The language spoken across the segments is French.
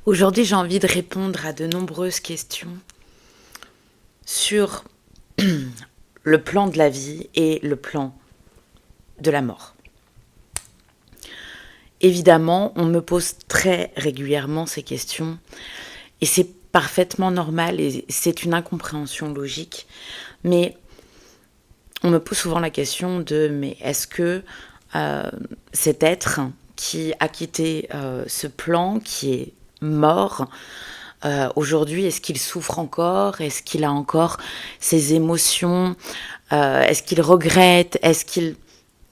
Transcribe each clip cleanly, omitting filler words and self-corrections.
Aujourd'hui, j'ai envie de répondre à de nombreuses questions sur le plan de la vie et le plan de la mort. Évidemment, on me pose très régulièrement ces questions et c'est parfaitement normal et c'est une incompréhension logique. Mais on me pose souvent la question de mais est-ce que cet être qui a quitté ce plan, qui est mort, aujourd'hui, est-ce qu'il souffre encore? Est-ce qu'il a encore ses émotions? Est-ce qu'il regrette? Est-ce qu'il...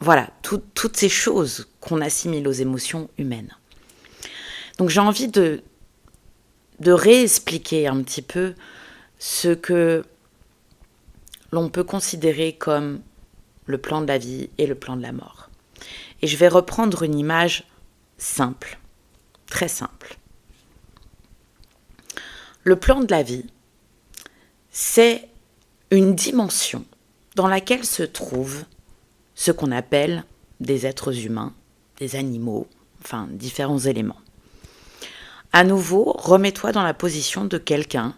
Voilà, toutes ces choses qu'on assimile aux émotions humaines. Donc j'ai envie de réexpliquer un petit peu ce que l'on peut considérer comme le plan de la vie et le plan de la mort. Et je vais reprendre une image simple, très simple. Le plan de la vie, c'est une dimension dans laquelle se trouvent ce qu'on appelle des êtres humains, des animaux, enfin différents éléments. À nouveau, remets-toi dans la position de quelqu'un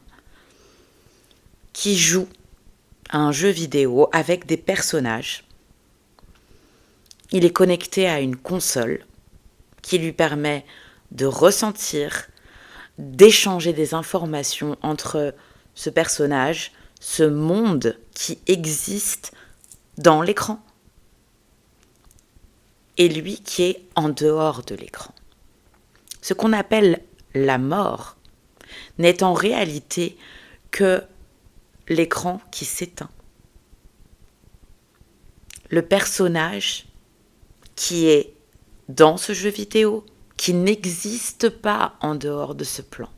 qui joue à un jeu vidéo avec des personnages. Il est connecté à une console qui lui permet de ressentir, d'échanger des informations entre ce personnage, ce monde qui existe dans l'écran, et lui qui est en dehors de l'écran. Ce qu'on appelle la mort n'est en réalité que l'écran qui s'éteint. Le personnage qui est dans ce jeu vidéo, qui n'existe pas en dehors de ce plan.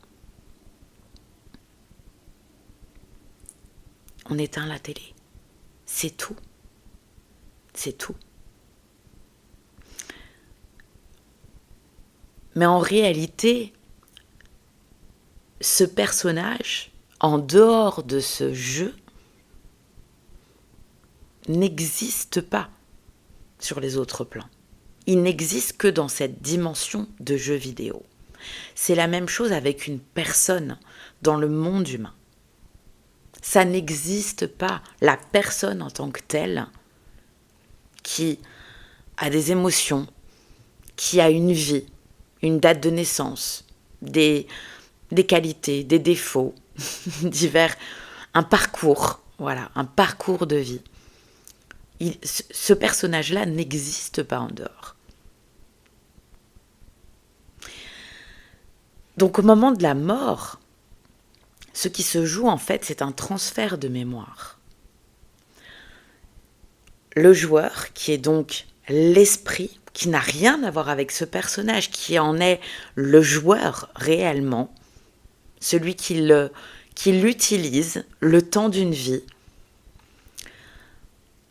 On éteint la télé. C'est tout. C'est tout. Mais en réalité, ce personnage, en dehors de ce jeu, n'existe pas sur les autres plans. Il n'existe que dans cette dimension de jeu vidéo. C'est la même chose avec une personne dans le monde humain. Ça n'existe pas, la personne en tant que telle, qui a des émotions, qui a une vie, une date de naissance, des qualités, des défauts, divers, un parcours, voilà, un parcours de vie. Ce personnage-là n'existe pas en dehors. Donc au moment de la mort, ce qui se joue en fait, c'est un transfert de mémoire. Le joueur, qui est donc l'esprit, qui n'a rien à voir avec ce personnage, qui en est le joueur réellement, celui qui l'utilise le temps d'une vie,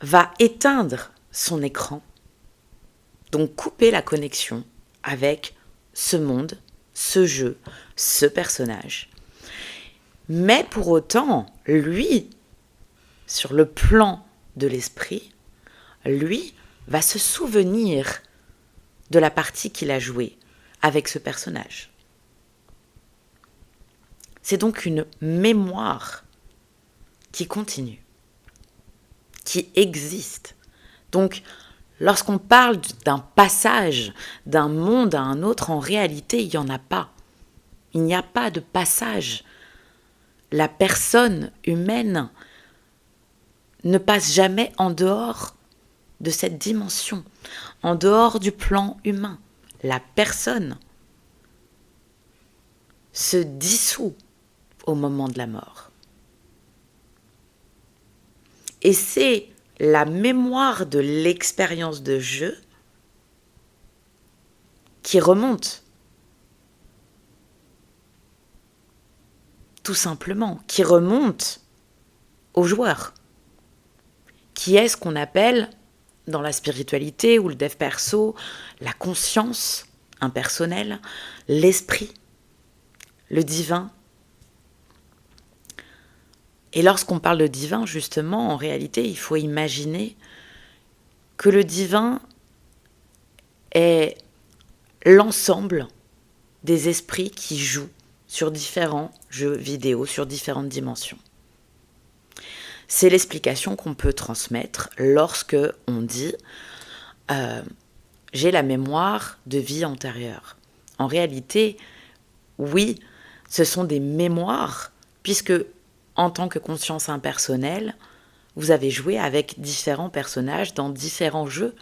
va éteindre son écran, donc couper la connexion avec ce monde, ce jeu, ce personnage. Mais pour autant, lui, sur le plan de l'esprit, lui va se souvenir de la partie qu'il a jouée avec ce personnage. C'est donc une mémoire qui continue, qui existe. Donc, lorsqu'on parle d'un passage d'un monde à un autre, en réalité, il n'y en a pas. Il n'y a pas de passage. La personne humaine ne passe jamais en dehors de cette dimension, en dehors du plan humain. La personne se dissout au moment de la mort. Et c'est la mémoire de l'expérience de jeu qui remonte. Tout simplement, qui remonte au joueur. Qui est ce qu'on appelle, dans la spiritualité ou le dev perso, la conscience impersonnelle, l'esprit, le divin. Et lorsqu'on parle de divin, justement, en réalité, il faut imaginer que le divin est l'ensemble des esprits qui jouent sur différents jeux vidéo, sur différentes dimensions. C'est l'explication qu'on peut transmettre lorsque on dit j'ai la mémoire de vie antérieure. En réalité, oui, ce sont des mémoires, puisque en tant que conscience impersonnelle, vous avez joué avec différents personnages dans différents jeux.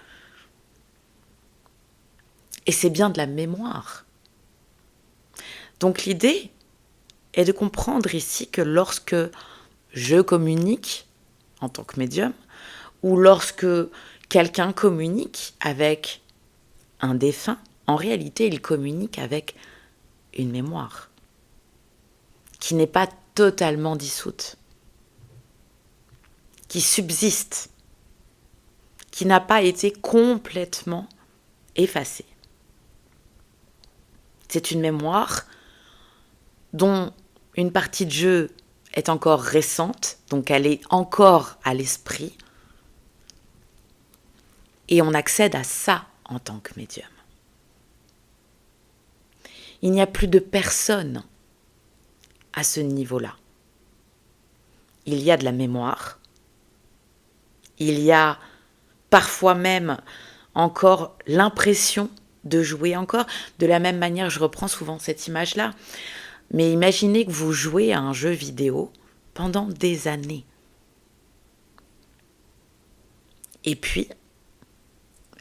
Et c'est bien de la mémoire. Donc l'idée est de comprendre ici que lorsque je communique en tant que médium, ou lorsque quelqu'un communique avec un défunt, en réalité, il communique avec une mémoire qui n'est pas totalement dissoute, qui subsiste, qui n'a pas été complètement effacée. C'est une mémoire dont une partie de jeu est encore récente, donc elle est encore à l'esprit, et on accède à ça en tant que médium. Il n'y a plus de personne à ce niveau-là. Il y a de la mémoire, il y a parfois même encore l'impression de jouer encore. De la même manière, je reprends souvent cette image-là, mais imaginez que vous jouez à un jeu vidéo pendant des années. Et puis,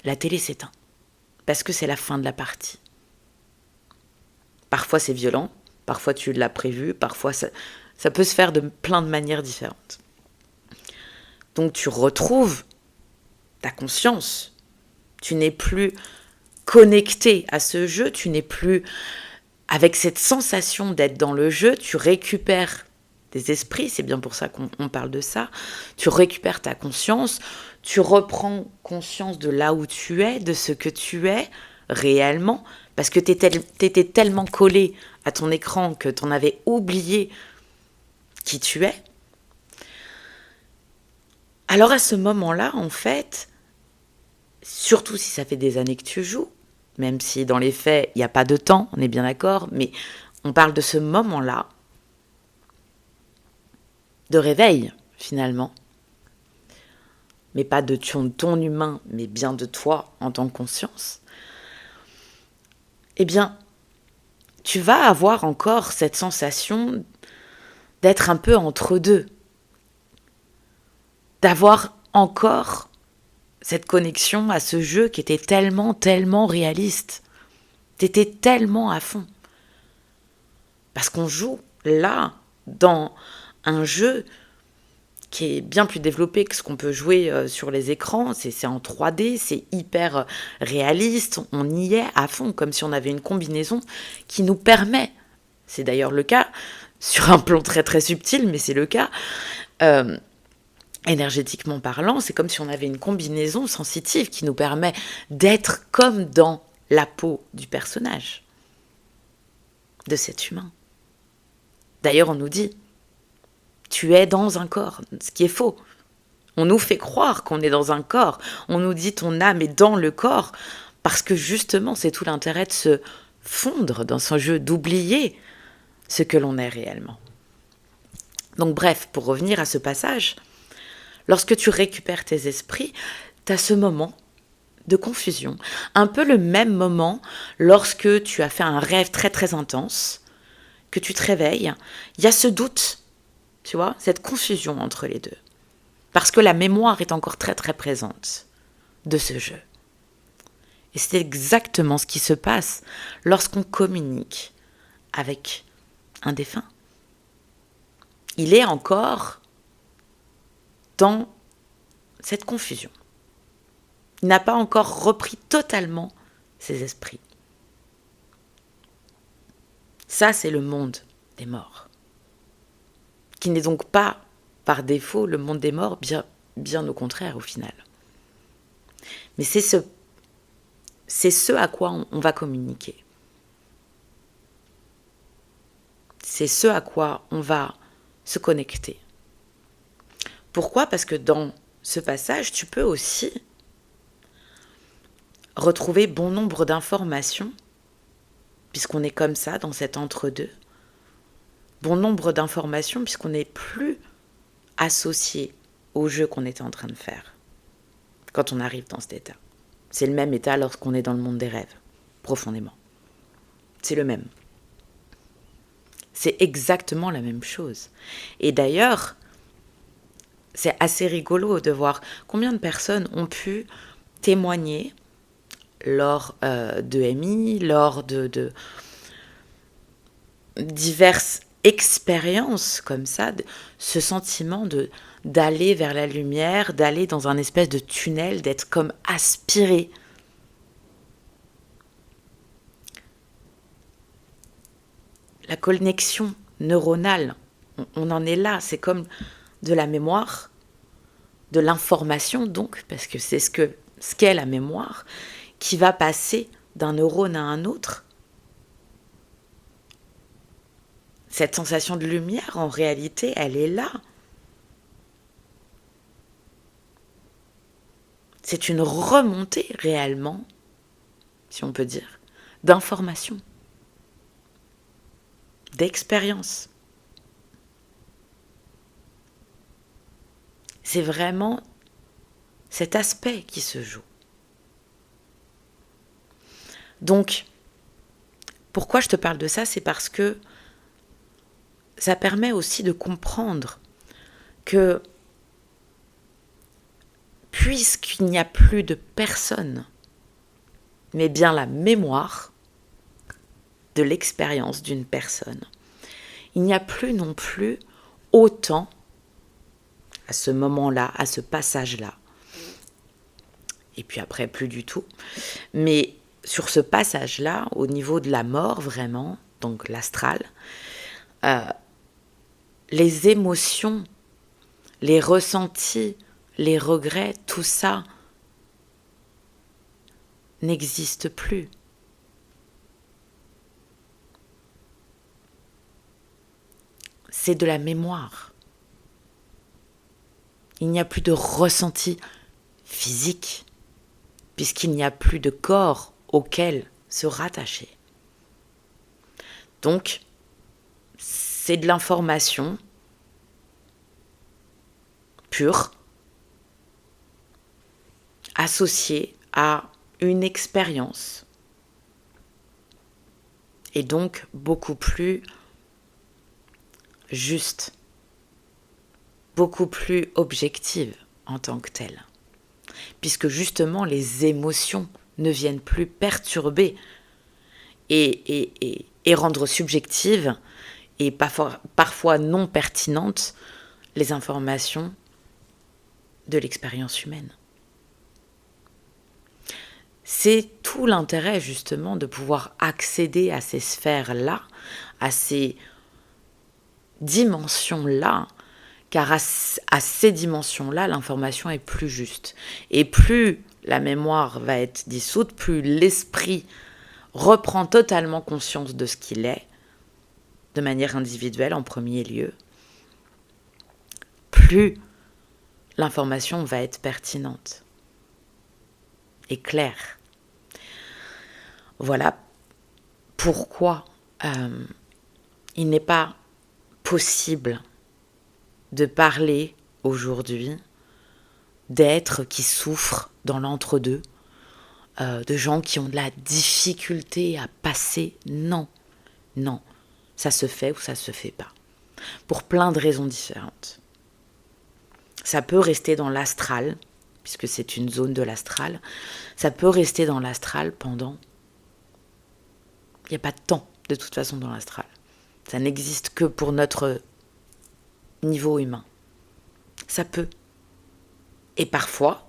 la télé s'éteint, parce que c'est la fin de la partie. Parfois c'est violent, parfois tu l'as prévu, parfois ça peut se faire de plein de manières différentes. Donc tu retrouves ta conscience, tu n'es plus connecté à ce jeu, tu n'es plus avec cette sensation d'être dans le jeu, tu récupères des esprits, c'est bien pour ça qu'on parle de ça, tu récupères ta conscience, tu reprends conscience de là où tu es, de ce que tu es réellement, parce que t'étais tellement collé à ton écran que t'en avais oublié qui tu es. Alors à ce moment-là, en fait, surtout si ça fait des années que tu joues, même si dans les faits, il n'y a pas de temps, on est bien d'accord, mais on parle de ce moment-là, de réveil, finalement. Mais pas de ton humain, mais bien de toi en tant que conscience. Eh bien, tu vas avoir encore cette sensation d'être un peu entre deux. D'avoir encore cette connexion à ce jeu qui était tellement, tellement réaliste. T'étais tellement à fond. Parce qu'on joue là, dans un jeu qui est bien plus développé que ce qu'on peut jouer sur les écrans. C'est en 3D, c'est hyper réaliste, on y est à fond, comme si on avait une combinaison qui nous permet, c'est d'ailleurs le cas, sur un plan très très subtil, mais c'est le cas, énergétiquement parlant, c'est comme si on avait une combinaison sensitive qui nous permet d'être comme dans la peau du personnage, de cet humain. D'ailleurs, on nous dit, tu es dans un corps, ce qui est faux. On nous fait croire qu'on est dans un corps. On nous dit ton âme est dans le corps, parce que justement, c'est tout l'intérêt de se fondre dans son jeu, d'oublier ce que l'on est réellement. Donc bref, pour revenir à ce passage, lorsque tu récupères tes esprits, tu as ce moment de confusion. Un peu le même moment lorsque tu as fait un rêve très très intense, que tu te réveilles, il y a ce doute, tu vois, cette confusion entre les deux. Parce que la mémoire est encore très très présente de ce jeu. Et c'est exactement ce qui se passe lorsqu'on communique avec un défunt. Il est encore dans cette confusion. Il n'a pas encore repris totalement ses esprits. Ça, c'est le monde des morts. Qui n'est donc pas, par défaut, le monde des morts, bien au contraire, au final. Mais c'est ce à quoi on va communiquer. C'est ce à quoi on va se connecter. Pourquoi ? Parce que dans ce passage, tu peux aussi retrouver bon nombre d'informations puisqu'on est comme ça, dans cet entre-deux. Bon nombre d'informations, puisqu'on n'est plus associé au jeu qu'on était en train de faire quand on arrive dans cet état. C'est le même état lorsqu'on est dans le monde des rêves, profondément. C'est le même. C'est exactement la même chose. Et d'ailleurs, c'est assez rigolo de voir combien de personnes ont pu témoigner lors de MI, lors de diverses expériences comme ça, ce sentiment d'aller vers la lumière, d'aller dans un espèce de tunnel, d'être comme aspiré. La connexion neuronale, on en est là, c'est comme de la mémoire, de l'information donc, parce que c'est ce qu'est la mémoire, qui va passer d'un neurone à un autre. Cette sensation de lumière, en réalité, elle est là. C'est une remontée réellement, si on peut dire, d'information, d'expérience. C'est vraiment cet aspect qui se joue. Donc, pourquoi je te parle de ça? C'est parce que ça permet aussi de comprendre que puisqu'il n'y a plus de personne, mais bien la mémoire de l'expérience d'une personne, il n'y a plus non plus autant, à ce moment-là, à ce passage-là, et puis après plus du tout, mais sur ce passage-là, au niveau de la mort vraiment, donc l'astral, les émotions, les ressentis, les regrets, tout ça n'existe plus. C'est de la mémoire. Il n'y a plus de ressenti physique, puisqu'il n'y a plus de corps auquel se rattacher. Donc, c'est de l'information pure, associée à une expérience, et donc beaucoup plus juste, beaucoup plus objective en tant que telle, puisque justement les émotions ne viennent plus perturber et rendre subjectives et parfois non pertinentes les informations de l'expérience humaine. C'est tout l'intérêt justement de pouvoir accéder à ces sphères-là, à ces dimensions-là, car à ces dimensions-là, l'information est plus juste. Et plus la mémoire va être dissoute, plus l'esprit reprend totalement conscience de ce qu'il est, de manière individuelle en premier lieu, plus l'information va être pertinente et claire. Voilà pourquoi il n'est pas possible de parler aujourd'hui d'êtres qui souffrent dans l'entre-deux, de gens qui ont de la difficulté à passer. Non, ça se fait ou ça se fait pas, pour plein de raisons différentes. Ça peut rester dans l'astral, puisque c'est une zone de l'astral, ça peut rester dans l'astral pendant... Il n'y a pas de temps, de toute façon, dans l'astral. Ça n'existe que pour notre niveau humain. Ça peut. Et parfois,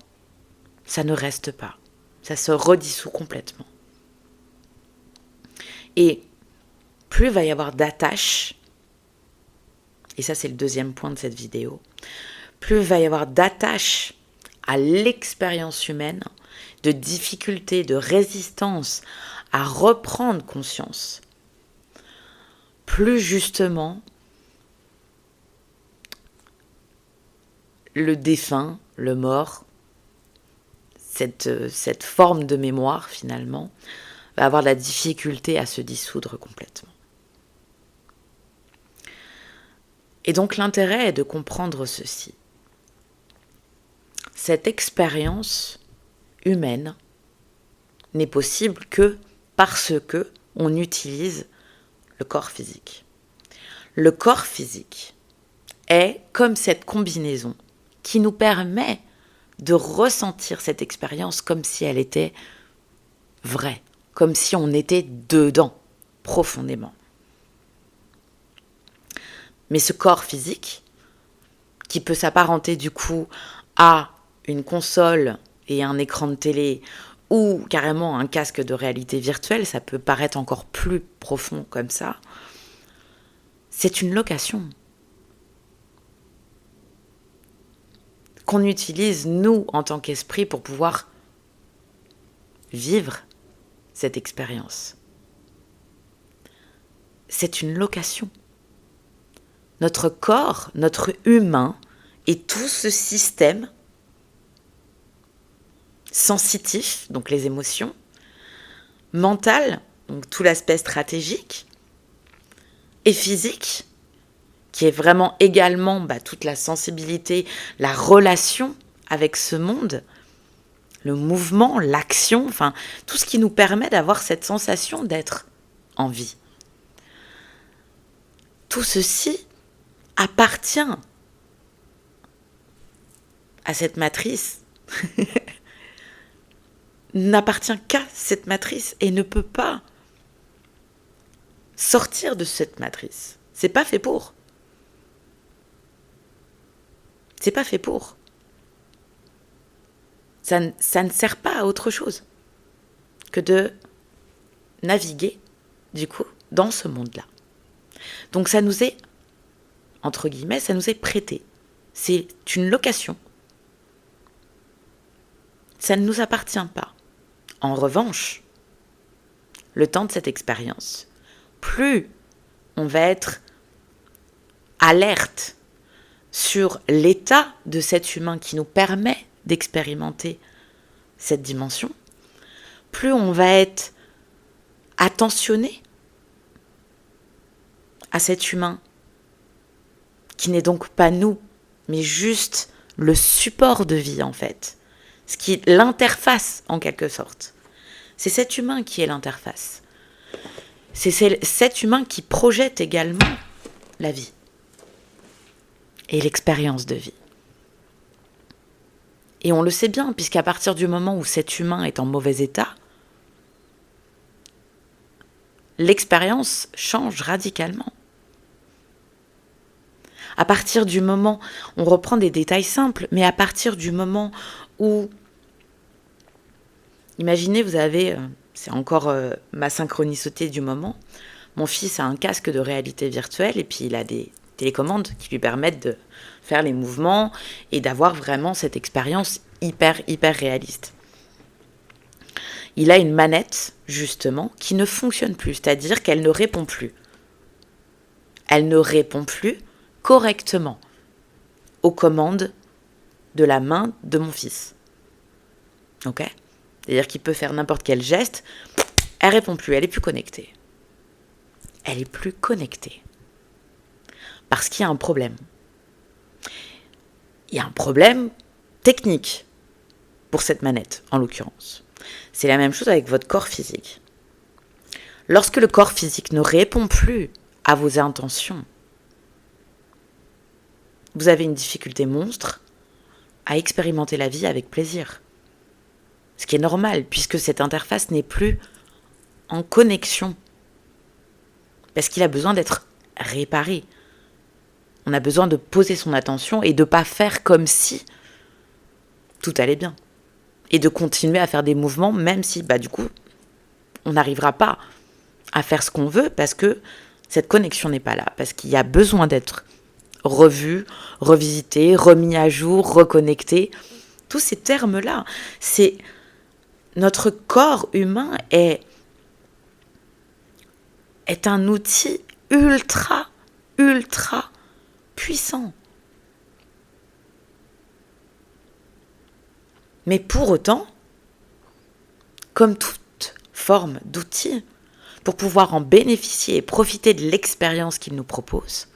ça ne reste pas. Ça se redissout complètement. Et plus il va y avoir d'attache, et ça c'est le deuxième point de cette vidéo, plus il va y avoir d'attache à l'expérience humaine, de difficulté, de résistance à reprendre conscience, plus justement le défunt, le mort, cette forme de mémoire finalement, va avoir de la difficulté à se dissoudre complètement. Et donc l'intérêt est de comprendre ceci. Cette expérience humaine n'est possible que parce que on utilise le corps physique. Le corps physique est comme cette combinaison qui nous permet de ressentir cette expérience comme si elle était vraie, comme si on était dedans, profondément. Mais ce corps physique, qui peut s'apparenter du coup à une console et un écran de télé ou carrément un casque de réalité virtuelle, ça peut paraître encore plus profond comme ça, c'est une location qu'on utilise, nous, en tant qu'esprit, pour pouvoir vivre cette expérience. C'est une location. Notre corps, notre humain, et tout ce système sensitif, donc les émotions, mental, donc tout l'aspect stratégique, et physique, qui est vraiment également toute la sensibilité, la relation avec ce monde, le mouvement, l'action, enfin tout ce qui nous permet d'avoir cette sensation d'être en vie. Tout ceci appartient à cette matrice, n'appartient qu'à cette matrice et ne peut pas sortir de cette matrice. C'est pas fait pour. C'est pas fait pour. Ça ne sert pas à autre chose que de naviguer, du coup, dans ce monde-là. Donc ça nous est, entre guillemets, ça nous est prêté. C'est une location. Ça ne nous appartient pas. En revanche, le temps de cette expérience, plus on va être alerte sur l'état de cet humain qui nous permet d'expérimenter cette dimension, plus on va être attentionné à cet humain qui n'est donc pas nous, mais juste le support de vie en fait, ce qui est l'interface en quelque sorte. C'est cet humain qui est l'interface. C'est cet humain qui projette également la vie et l'expérience de vie. Et on le sait bien, puisqu'à partir du moment où cet humain est en mauvais état, l'expérience change radicalement. À partir du moment, on reprend des détails simples, mais à partir du moment où, imaginez, vous avez, c'est encore ma synchronicité du moment, mon fils a un casque de réalité virtuelle et puis il a des télécommandes qui lui permettent de faire les mouvements et d'avoir vraiment cette expérience hyper réaliste. Il a une manette, justement, qui ne fonctionne plus, c'est-à-dire qu'elle ne répond plus. Elle ne répond plus correctement aux commandes de la main de mon fils. Ok ? C'est-à-dire qu'il peut faire n'importe quel geste, elle répond plus, elle est plus connectée. Elle est plus connectée. Parce qu'il y a un problème. Il y a un problème technique pour cette manette, en l'occurrence. C'est la même chose avec votre corps physique. Lorsque le corps physique ne répond plus à vos intentions, vous avez une difficulté monstre à expérimenter la vie avec plaisir. Ce qui est normal, puisque cette interface n'est plus en connexion. Parce qu'il a besoin d'être réparé. On a besoin de poser son attention et de ne pas faire comme si tout allait bien. Et de continuer à faire des mouvements, même si, du coup, on n'arrivera pas à faire ce qu'on veut parce que cette connexion n'est pas là. Parce qu'il y a besoin d'être revu, revisité, remis à jour, reconnecté. Tous ces termes-là, c'est... Notre corps humain est un outil ultra puissant. Mais pour autant, comme toute forme d'outils pour pouvoir en bénéficier et profiter de l'expérience qu'il nous propose,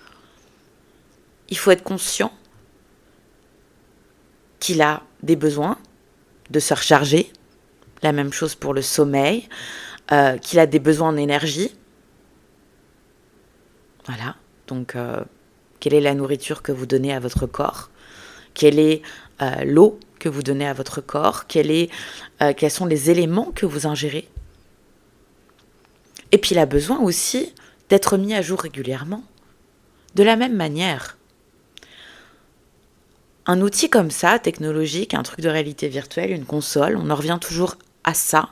il faut être conscient qu'il a des besoins de se recharger, la même chose pour le sommeil, qu'il a des besoins en énergie. Voilà, donc quelle est la nourriture que vous donnez à votre corps ? Quelle est l'eau que vous donnez à votre corps ? Quels sont les éléments que vous ingérez ? Et puis il a besoin aussi d'être mis à jour régulièrement. De la même manière, un outil comme ça, technologique, un truc de réalité virtuelle, une console, on en revient toujours à ça,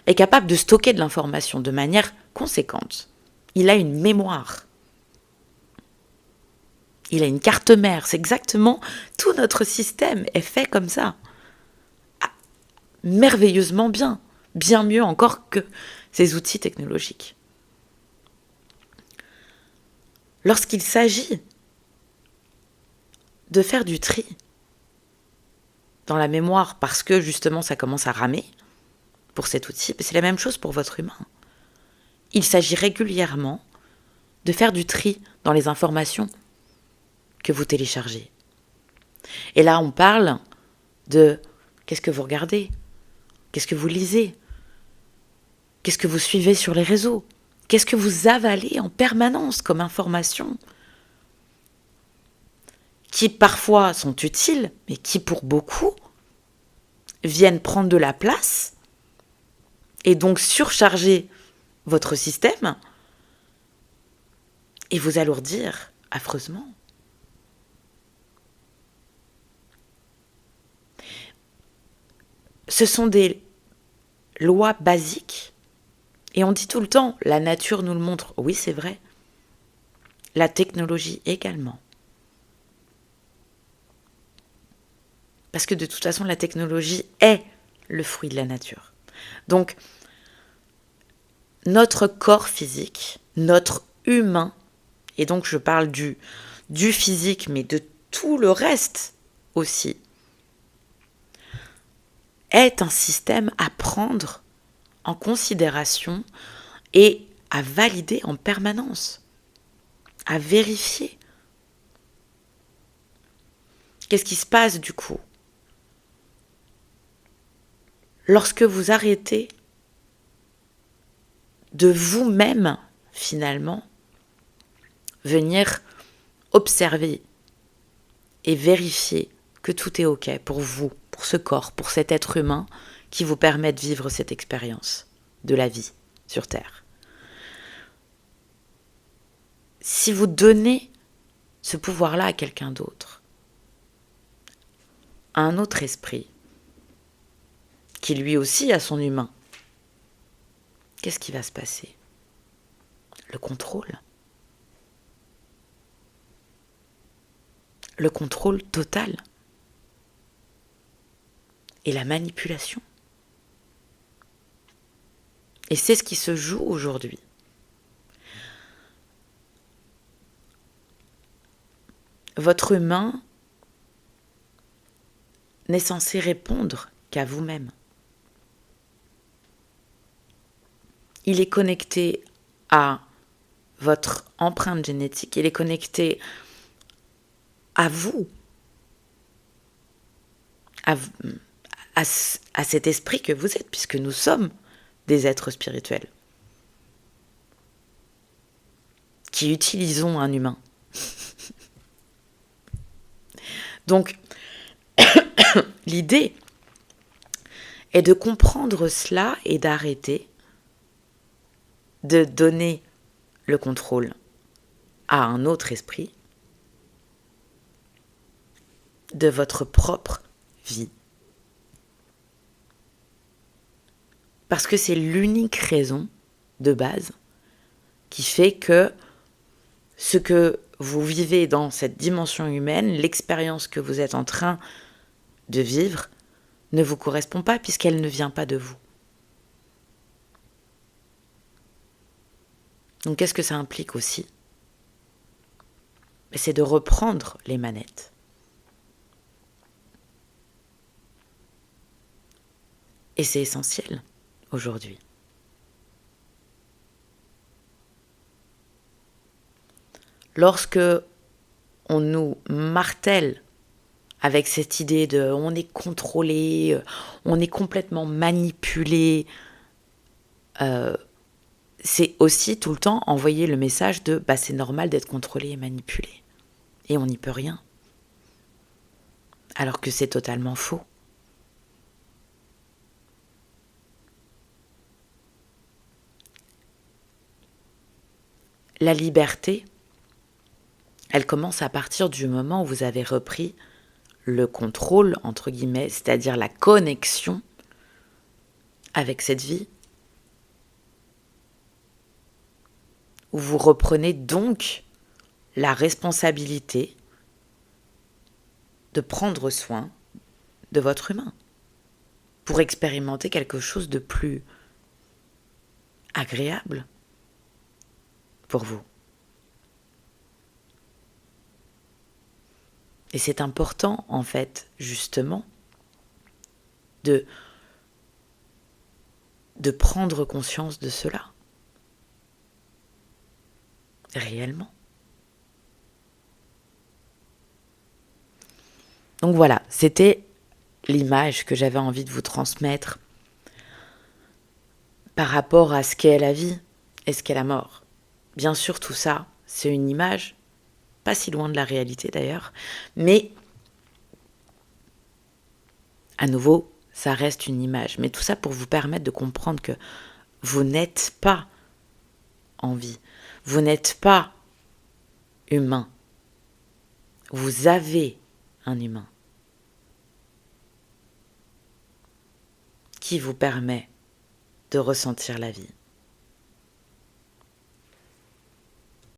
est capable de stocker de l'information de manière conséquente. Il a une mémoire. Il a une carte mère. C'est exactement tout notre système est fait comme ça. Merveilleusement bien. Bien mieux encore que ces outils technologiques. Lorsqu'il s'agit de faire du tri dans la mémoire parce que justement ça commence à ramer pour cet outil, c'est la même chose pour votre humain. Il s'agit régulièrement de faire du tri dans les informations que vous téléchargez. Et là, on parle de qu'est-ce que vous regardez, qu'est-ce que vous lisez, qu'est-ce que vous suivez sur les réseaux, qu'est-ce que vous avalez en permanence comme information, qui parfois sont utiles, mais qui pour beaucoup viennent prendre de la place et donc surcharger votre système et vous alourdir affreusement. Ce sont des lois basiques. Et on dit tout le temps, la nature nous le montre. Oui, c'est vrai. La technologie également. Parce que de toute façon, la technologie est le fruit de la nature. Donc, notre corps physique, notre humain, et donc je parle du physique, mais de tout le reste aussi, est un système à prendre en considération et à valider en permanence, à vérifier. Qu'est-ce qui se passe du coup ? Lorsque vous arrêtez de vous-même, finalement, venir observer et vérifier que tout est OK pour vous, pour ce corps, pour cet être humain qui vous permet de vivre cette expérience de la vie sur Terre. Si vous donnez ce pouvoir-là à quelqu'un d'autre, à un autre esprit, qui lui aussi a son humain, qu'est-ce qui va se passer ? Le contrôle. Le contrôle total. Et la manipulation. Et c'est ce qui se joue aujourd'hui. Votre humain n'est censé répondre qu'à vous-même. Il est connecté à votre empreinte génétique, il est connecté à vous, à cet esprit que vous êtes, puisque nous sommes des êtres spirituels qui utilisons un humain. Donc, l'idée est de comprendre cela et d'arrêter de donner le contrôle à un autre esprit de votre propre vie. Parce que c'est l'unique raison de base qui fait que ce que vous vivez dans cette dimension humaine, l'expérience que vous êtes en train de vivre, ne vous correspond pas puisqu'elle ne vient pas de vous. Donc qu'est-ce que ça implique aussi ? C'est de reprendre les manettes. Et c'est essentiel aujourd'hui. lorsque on nous martèle avec cette idée de on est contrôlé, on est complètement manipulé, c'est aussi tout le temps envoyer le message de c'est normal d'être contrôlé et manipulé. Et on n'y peut rien. Alors que c'est totalement faux. La liberté, elle commence à partir du moment où vous avez repris le contrôle, entre guillemets, c'est-à-dire la connexion avec cette vie, où vous reprenez donc la responsabilité de prendre soin de votre humain pour expérimenter quelque chose de plus agréable pour vous. Et c'est important, en fait, justement, de prendre conscience de cela. Réellement. Donc voilà, c'était l'image que j'avais envie de vous transmettre par rapport à ce qu'est la vie et ce qu'est la mort. Bien sûr, tout ça, c'est une image, pas si loin de la réalité d'ailleurs, mais à nouveau, ça reste une image. Mais tout ça pour vous permettre de comprendre que vous n'êtes pas en vie, vous n'êtes pas humain, vous avez un humain qui vous permet de ressentir la vie.